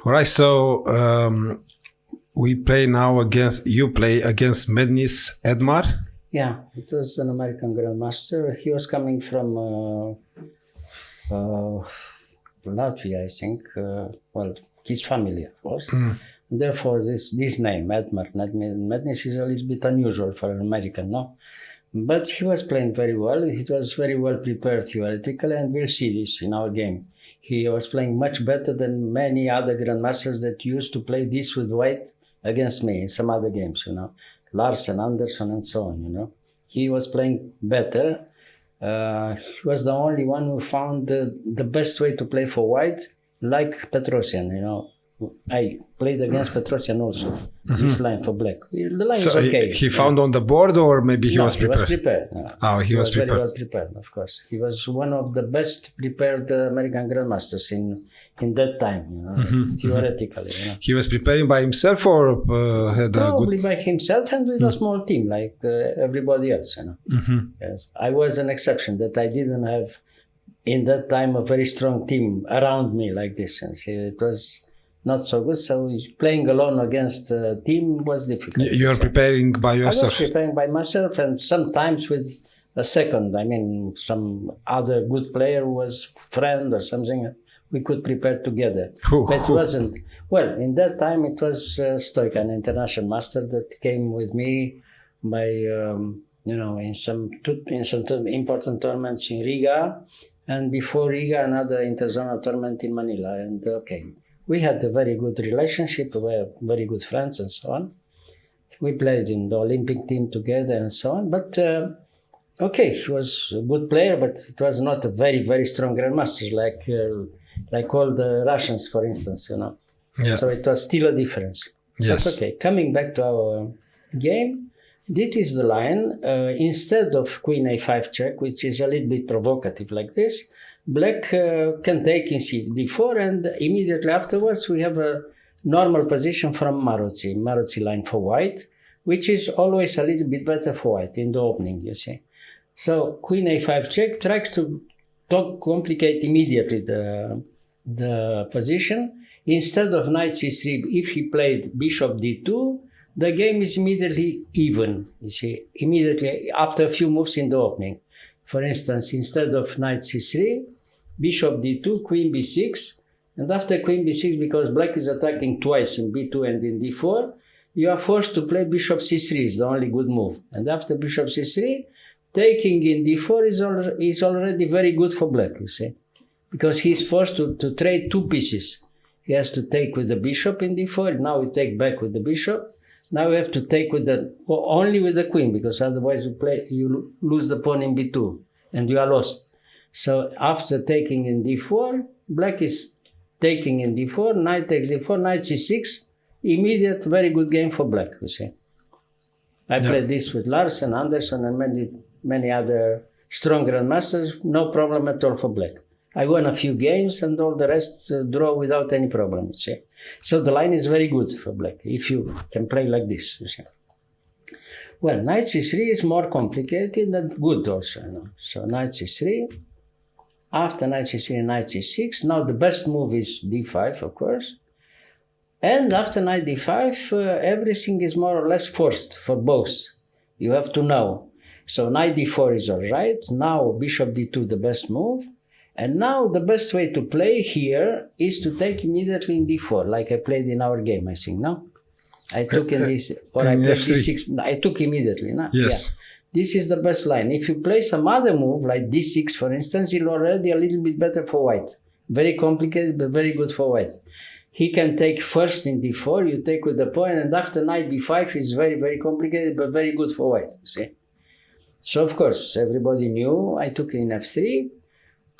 All right, so we play now against, you play against Mednis Edmar. Yeah, it was an American grandmaster. He was coming from Latvia, I think. Well, his family, of course. Therefore, this name, Edmar Mednis, is a little bit unusual for an American, no? But he was playing very well. He was very well prepared theoretically, and we'll see this in our game. He was playing much better than many other grandmasters that used to play this with white against me in some other games, you know. Larsen, Anderson, and so on, you know. He was playing better. He was the only one who found the best way to play for white, like Petrosian, you know. I played against Petrosian also, this line for black. The line is okay. He found on the board, or maybe he was prepared? He was prepared. No. Oh, he was prepared. Very well prepared, of course. He was one of the best prepared American grandmasters in that time, you know, theoretically. You know. He was preparing by himself, or had probably by himself and with a small team like everybody else, you know. Yes, I was an exception that I didn't have in that time a very strong team around me like this, and see, it was not so good. So playing alone against a team was difficult. You are preparing by yourself? I was preparing by myself, and sometimes with a second. I mean, some other good player who was friend or something. We could prepare together. But it wasn't. Well, in that time, it was Stoica, an international master that came with me by, you know, in some important tournaments in Riga, and before Riga, another interzonal tournament in Manila. And okay. We had a very good relationship, we were very good friends and so on. We played in the Olympic team together and so on. But, okay, he was a good player, but it was not a very, very strong grandmaster like all the Russians, for instance, you know. Yeah. So it was still a difference. Yes. But okay, coming back to our game, this is the line. Instead of Queen A5 check, which is a little bit provocative like this, Black can take in d4, and immediately afterwards we have a normal position from Maroczy line for white, which is always a little bit better for white in the opening, you see. So Queen A5 check tries to complicate immediately the position. Instead of Knight C3, if he played Bishop D2, the game is immediately even, you see, immediately after a few moves in the opening. For instance, instead of Knight C3, Bishop D2, Queen B6, and after Queen B6, because Black is attacking twice in B2 and in D4, you are forced to play Bishop C3, is the only good move. And after Bishop C3, taking in D4 is already very good for Black, you see, because he's forced to trade two pieces. He has to take with the Bishop in D4, now we take back with the Bishop. Now we have to take with only with the Queen, because otherwise you lose the pawn in B2 and you are lost. So after taking in D4, Black is taking in D4, Knight takes D4, Knight C6, immediate very good game for Black, you see. I played this with Larsen, Anderson, and many other strong grandmasters, no problem at all for Black. I won a few games and all the rest draw without any problem, you see. So the line is very good for Black, if you can play like this, you see. Well, Knight C3 is more complicated and good also, you know. So Knight C3, after Knight C3, Knight C6. Now the best move is D5, of course. And after Knight D5, everything is more or less forced for both. You have to know. So Knight D4 is all right. Now Bishop D2, the best move. And now the best way to play here is to take immediately in D4, like I played in our game, I think, no? I took in this, or I played D6, I took immediately, no? Yes. Yeah. This is the best line. If you play some other move, like D6, for instance, it's already a little bit better for white. Very complicated, but very good for white. He can take first in D4, you take with the pawn, and after Knight B5 is very, very complicated, but very good for white, you see? So, of course, everybody knew I took in F3,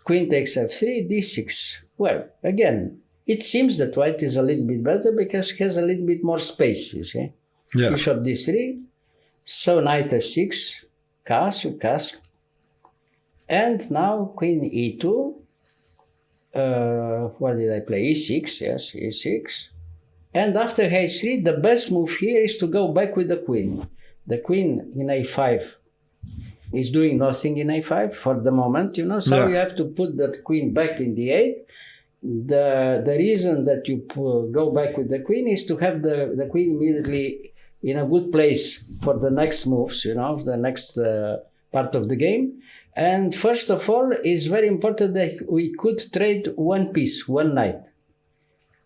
Queen takes F3, D6. Well, again, it seems that white is a little bit better because he has a little bit more space, you see. Yeah. Bishop D3, so Knight F6, castle. And now Queen E2, what did I play? E6, yes, E6. And after H3, the best move here is to go back with the Queen. The Queen in A5 is doing nothing in A5 for the moment, you know, so you have to put that Queen back in D8 the reason that you go back with the queen is to have the queen immediately in a good place for the next moves, the next part of the game. And first of all, it's very important that we could trade one piece, one knight.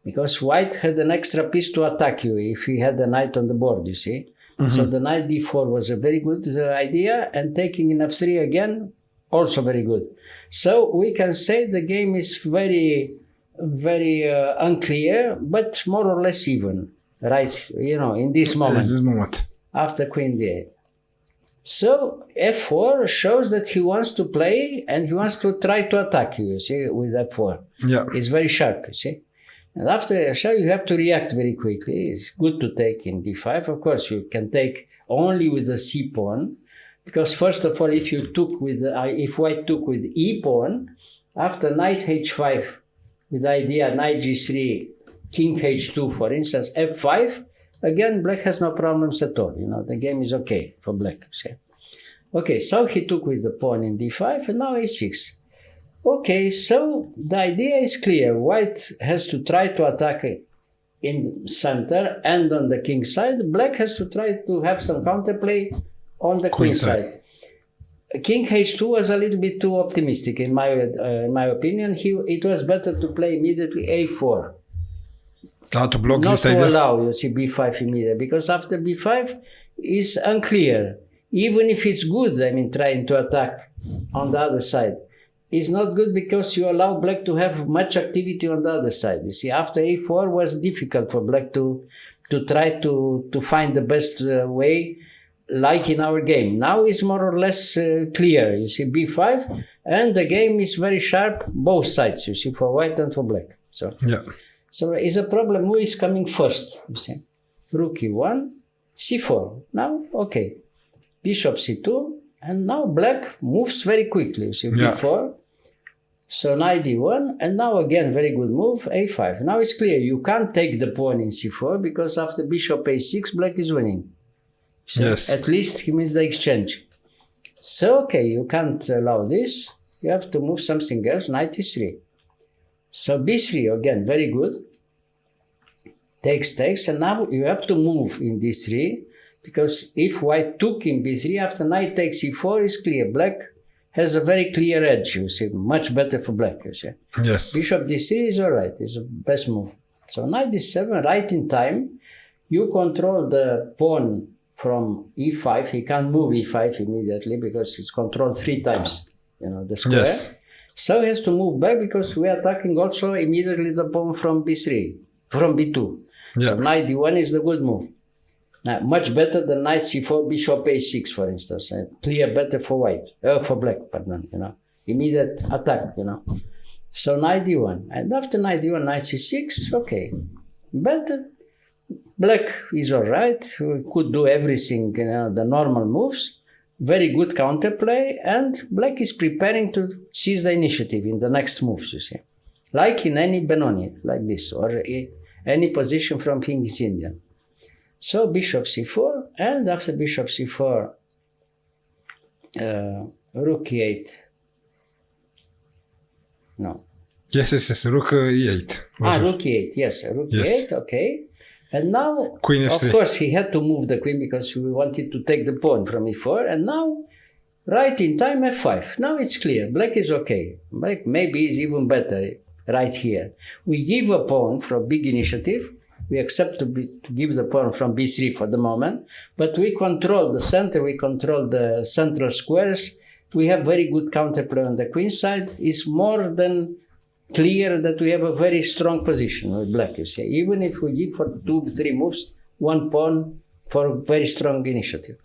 Because white had an extra piece to attack you if he had a knight on the board, you see. Mm-hmm. So the knight d4 was a very good idea, and taking in f3 again, also very good. So we can say the game is very, very unclear, but more or less even, right? In this moment. After queen d8. So f4 shows that he wants to play and he wants to try to attack you see, with f4. Yeah. It's very sharp, you see. And after a shot, you have to react very quickly. It's good to take in d5. Of course, you can take only with the c pawn, because first of all, if white took with e pawn, after knight h5, with the idea knight g3, king h2, for instance, f5, again, black has no problems at all. The game is okay for black. See? Okay, so he took with the pawn in d5, and now a6. Okay, so the idea is clear. White has to try to attack in center and on the king side. Black has to try to have some counterplay on the queen side. King h2 was a little bit too optimistic in my opinion. It was better to play immediately a4. To block not this to idea. allow b5 immediately, because after b5 is unclear. Even if it's good, trying to attack on the other side. It's not good because you allow black to have much activity on the other side. You see, after a4 was difficult for black to try to find the best way, like in our game. Now it's more or less clear. You see, b5, and the game is very sharp, both sides, you see, for white and for black. So it's a problem who is coming first, you see. Rook e1, c4. Now, okay, bishop c2, and now black moves very quickly, you see, b4. So knight d1, and now again, very good move, a5. Now it's clear, you can't take the pawn in c4, because after bishop a6, black is winning. So yes. At least he means the exchange. So, okay, you can't allow this. You have to move something else, knight e3. So b3, again, very good. Takes, and now you have to move in d3, because if white took in b3, after knight takes e4, it's clear. Black has a very clear edge, you see, much better for black, you see. Yes. Bishop d3 is all right, it's the best move. So knight d7, right in time, you control the pawn from e5. He can't move e5 immediately because it's controlled 3 times, the square. Yes. So he has to move back because we are attacking also immediately the pawn from b3, from b2. Yeah. So knight d1 is the good move. Now, much better than knight c4, bishop a6, for instance. Clear better for white, for black, pardon, Immediate attack, So knight d1. And after knight d1, knight c6, okay. Better. Black is all right. We could do everything, the normal moves. Very good counterplay. And black is preparing to seize the initiative in the next moves, you see. Like in any Benoni, like this, or any position from King's Indian. So bishop c4, and after bishop c4, rook e8. No. Yes, rook e8. Rook e8, yes, rook e8, okay. And now, queen f3. Of course, he had to move the queen because we wanted to take the pawn from e4, and now, right in time, f5. Now it's clear, black is okay. Black maybe is even better right here. We give a pawn for a big initiative. We accept to give the pawn from b3 for the moment, but we control the center, we control the central squares. We have very good counterplay on the queen side. It's more than clear that we have a very strong position with black, you see. Even if we give for 2-3 moves, one pawn for a very strong initiative.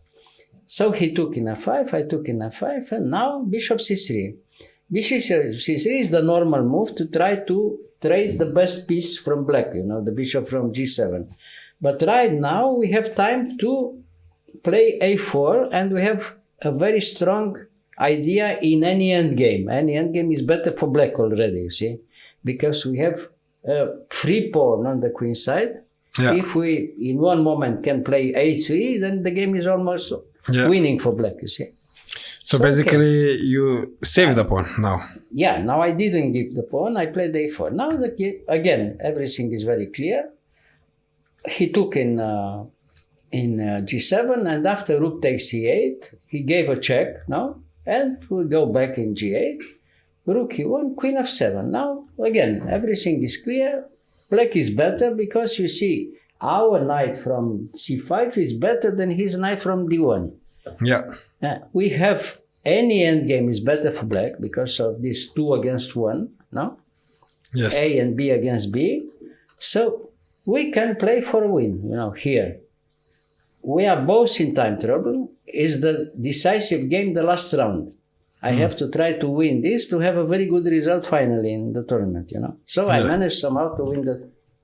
So he took in f5, I took in f5, and now bishop c3. Bishop c3 is the normal move to try to trade the best piece from black, the bishop from g7. But right now we have time to play a4, and we have a very strong idea in any endgame. Any endgame is better for black already, you see, because we have a free pawn on the queen side. Yeah. If we, in one moment, can play a3, then the game is almost winning for black, you see. So basically, you saved the pawn now. Yeah, now I didn't give the pawn. I played a4. Now again, everything is very clear. He took in g7, and after rook takes e8, he gave a check. No, and we go back in g8. Rook e1, queen f7. Now again, everything is clear. Black is better because you see our knight from c5 is better than his knight from d1. Yeah. We have any endgame is better for black because of this 2 against 1, no? Yes. A and B against B. So we can play for a win, here. We are both in time trouble. Is the decisive game the last round. I have to try to win this to have a very good result finally in the tournament, So I managed somehow to win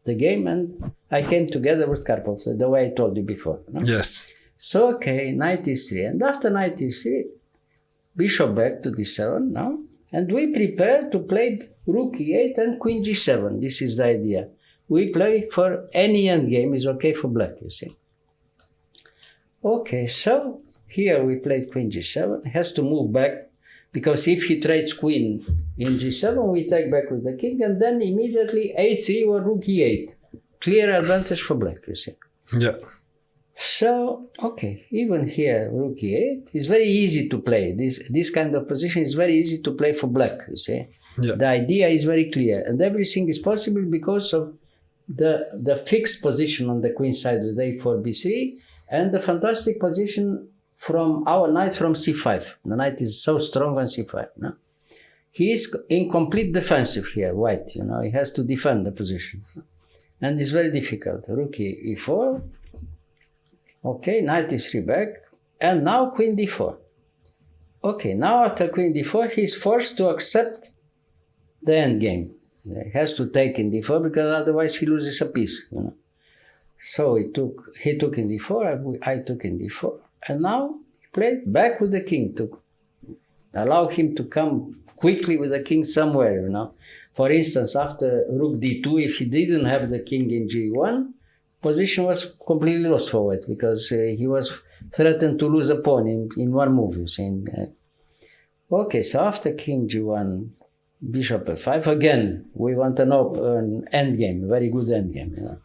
the game, and I came together with Karpov, the way I told you before. No? Yes. So, okay, knight e3. And after knight e3, bishop back to d7 now. And we prepare to play rook e8 and queen g7. This is the idea. We play for any endgame is okay for black, you see. Okay, so here we played queen g7. He has to move back because if he trades queen in g7, we take back with the king and then immediately a3 or rook e8. Clear advantage for black, you see. Yeah. So, okay, even here, rook e8 is very easy to play. This kind of position is very easy to play for black, you see. Yeah. The idea is very clear. And everything is possible because of the fixed position on the queen side with a4, b3, and the fantastic position from our knight from c5. The knight is so strong on c5. No? He is in complete defensive here, white, He has to defend the position. And it's very difficult. Rook e4. Okay, knight e3 back, and now queen d4. Okay, now after queen d4, he's forced to accept the endgame. He has to take in d4 because otherwise he loses a piece. So he took in d4, I took in d4, and now he played back with the king to allow him to come quickly with the king somewhere. For instance, after rook d2, if he didn't have the king in g1, position was completely lost for white because he was threatened to lose a pawn in one move, you see. Okay, so after king g1, bishop f5, again, we want an endgame, a very good endgame.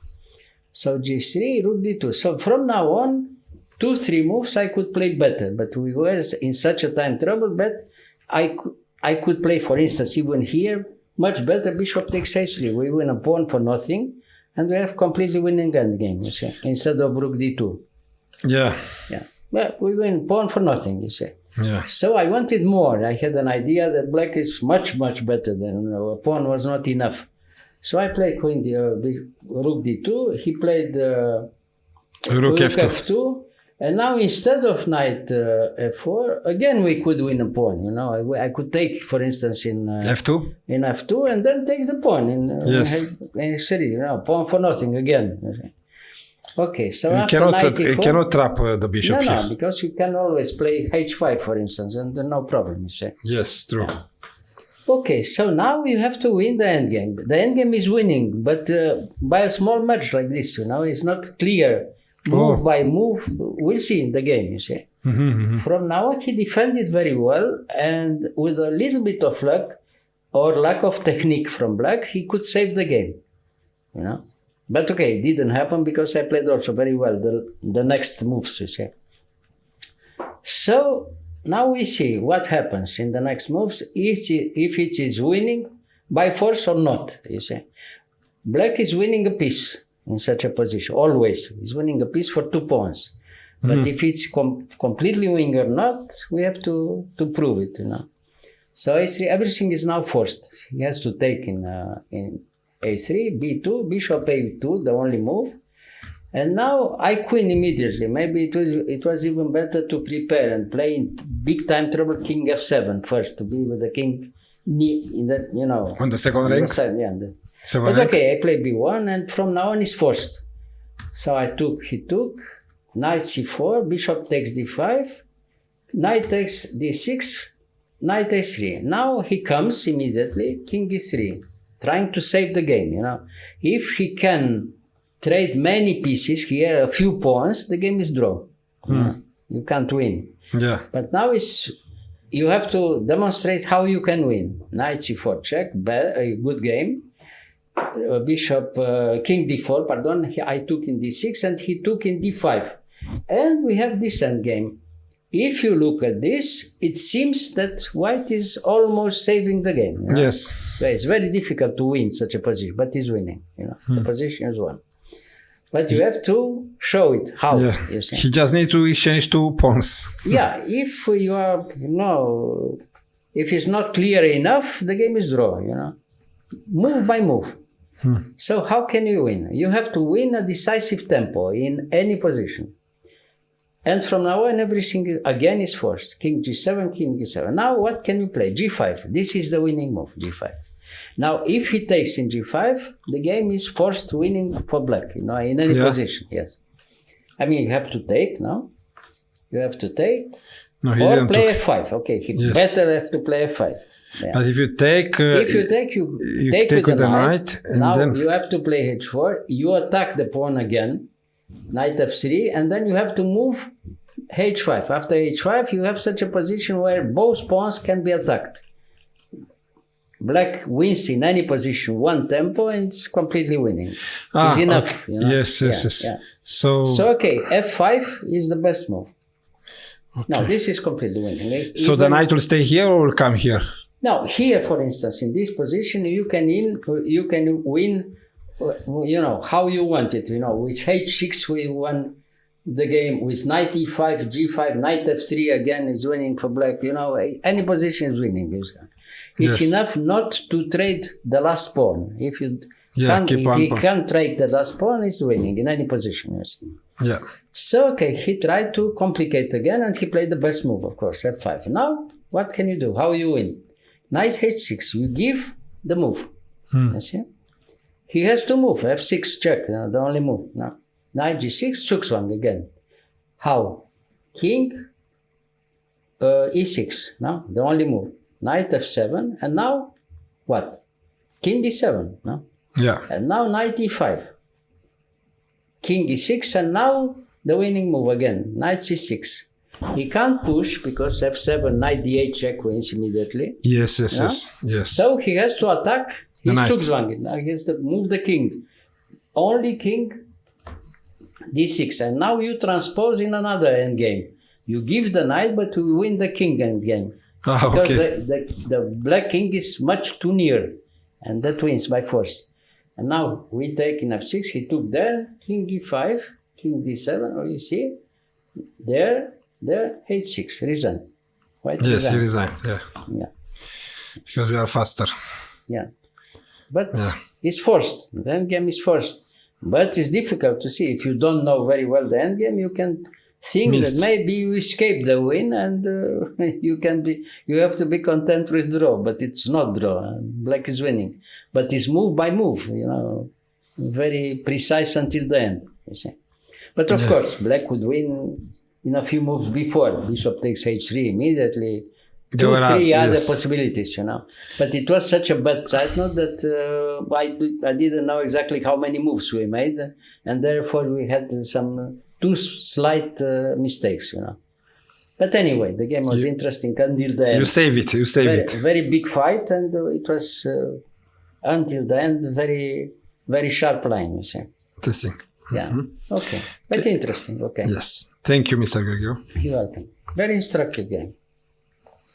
So g3, rook d2. So from now on, 2-3 moves I could play better, but we were in such a time trouble, but I could play, for instance, even here, much better, bishop takes h3. We win a pawn for nothing. And we have completely winning endgame, you see, instead of rook d2. Yeah. Yeah. Well, we win pawn for nothing, you see. Yeah. So I wanted more. I had an idea that black is much, much better than a pawn was not enough. So I played rook d2. He played rook f2. And now instead of knight f4, again we could win a pawn. I could take, for instance, in f2. In f2, and then take the pawn in c3. Pawn for nothing again. Okay, so after knight e4, you cannot trap the bishop here. No, because you can always play h5, for instance, and no problem. You say. Yes, true. Yeah. Okay, so now you have to win the endgame. The endgame is winning, but by a small margin like this. It's not clear. Move by move, we'll see in the game, you see. From now on, he defended very well, and with a little bit of luck or lack of technique from black, he could save the game, But okay, it didn't happen because I played also very well the next moves, you see. So now we see what happens in the next moves, if it is winning by force or not, you see. Black is winning a piece. In such a position, always. He's winning a piece for 2 pawns. But if it's completely winning or not, we have to prove it, So a3, everything is now forced. He has to take in a3, b2, bishop a2, the only move. And now I queen immediately. Maybe it was even better to prepare and play in big time trouble king f7 first, to be with the king in that, on the second rank. But okay, I played b1, and from now on it's forced. So he took, knight c4, bishop takes d5, knight takes d6, knight a3. Now he comes immediately, king e3, trying to save the game, If he can trade many pieces here, a few pawns, the game is draw. You can't win. Yeah. But now it's you have to demonstrate how you can win. Knight c4 check, a good game. Bishop, king d4, pardon, I took in d6 and he took in d5. And we have this endgame. If you look at this, it seems that white is almost saving the game. You know? Yes. So it's very difficult to win such a position, but he's winning. You know, the position is won. But you have to show it. How? Yeah. You see? He just need to exchange 2 pawns. Yeah, if you are, if it's not clear enough, the game is draw, you know. Move by move. So how can you win? You have to win a decisive tempo in any position. And from now on, everything again is forced. King g7, king g7. Now what can you play? g5. This is the winning move, g5. Now, if he takes in g5, the game is forced winning for black, you know, in any position, yes. I mean, you have to take, no? You have to take. No, he or didn't play took. f5. Okay, he better have to play f5. Yeah. But if you take... you take with the knight. And now then... you have to play h4. You attack the pawn again. Knight f3. And then you have to move h5. After h5, you have such a position where both pawns can be attacked. Black wins in any position, one tempo, and it's completely winning. It's enough. Okay. You know? Yes. Yeah. So okay, f5 is the best move. Okay. Now, this is completely winning. So the knight will stay here or will come here? Now, here, for instance, in this position, you can win, you know, how you want it. You know, with h6, we won the game. With knight e5, g5, knight f3 again is winning for black. You know, any position is winning. It's enough not to trade the last pawn. If he can't trade the last pawn, it's winning in any position. You see. Yeah. So, okay, he tried to complicate again, and he played the best move, of course, f5. Now, what can you do? How you win? Knight h6, you give the move. You see? He has to move, f6 check, the only move. Now, knight g6, Zugzwang again. How? King e6, no? The only move. Knight f7, and now what? King d7, no? Yeah. And now knight e5. King e6, and now the winning move again, knight c6. He can't push because f7, knight d8 check wins immediately. Yes. So he has to attack his Zugzwang. Now he has to move the king. Only king d6. And now you transpose in another endgame. You give the knight, but you win the king endgame. Because the black king is much too near. And that wins by force. And now we take in f6. He took there, king e5, king d7. Or you see, there, h6, resign. Yes, he resigned, yeah. Because we are faster. Yeah. But it's forced. The endgame is forced. But it's difficult to see. If you don't know very well the endgame, you can think that maybe you escape the win and you have to be content with draw. But it's not draw. Black is winning. But it's move by move, you know, very precise until the end, you see. But of course, black would win in a few moves before. Bishop takes h3 immediately. Two, three other possibilities, you know. But it was such a bad side note that I didn't know exactly how many moves we made. And therefore, we had some two slight mistakes, you know. But anyway, the game was interesting until the end. You save it. Very big fight, and it was until the end very, very sharp line, you see. Interesting. Yeah. Okay. But interesting. Okay. Yes. Thank you, Mr. Gheorghiu. You're welcome. Very instructive game.